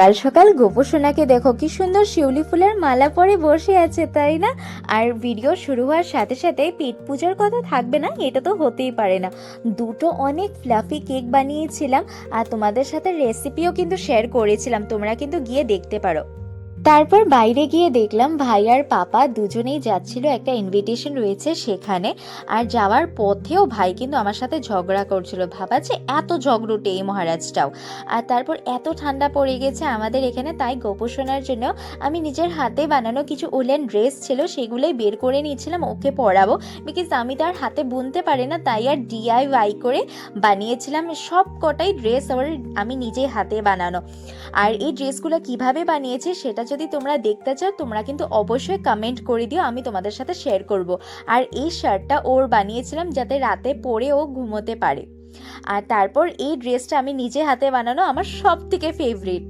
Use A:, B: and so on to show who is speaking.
A: সকাল সকাল গোপসোনাকে দেখো কি সুন্দর শিউলি ফুলের মালা পরে বসে আছে, তাই না? আর ভিডিও শুরু হওয়ার সাথে সাথে পেট পূজার কথা থাকবে না, এটা তো হতেই পারে না। দুটো অনেক ফ্লাফি কেক বানিয়েছিলাম আর তোমাদের সাথে রেসিপিও কিন্তু শেয়ার করেছিলাম, তোমরা কিন্তু গিয়ে দেখতে পারো। তারপর বাইরে গিয়ে দেখলাম ভাই আর পাপা দুজনেই যাচ্ছিল, একটা ইনভিটেশন রয়েছে সেখানে। আর যাওয়ার পথেও ভাই কিন্তু আমার সাথে ঝগড়া করছিল, ভাবা যে এত ঝগড়ুটে এই মহারাজটাও। আর তারপর এত ঠান্ডা পড়ে গেছে আমাদের এখানে, তাই গোপোষণার জন্য আমি নিজের হাতে বানানো কিছু উলেন ড্রেস ছিল সেগুলোই বের করে নিয়েছিলাম ওকে পরাবো, বিকজ আমি তার হাতে বুনতে পারি না, তাই আর DIY করে বানিয়েছিলাম সব কটাই ড্রেস আমি নিজে হাতে বানানো। আর এই ড্রেসগুলো কিভাবে বানিয়েছি সেটা যদি তোমরা দেখতে চাও তোমরা কিন্তু অবশ্যই কমেন্ট করে দিও, আমি তোমাদের সাথে শেয়ার করব। আর এই শার্টটা ওর বানিয়েছিলাম যাতে রাতে পরে ও ঘুমোতে পারে। আর তারপর এই ড্রেসটা আমি নিজে হাতে বানানো, আমার সব থেকে ফেভারিট।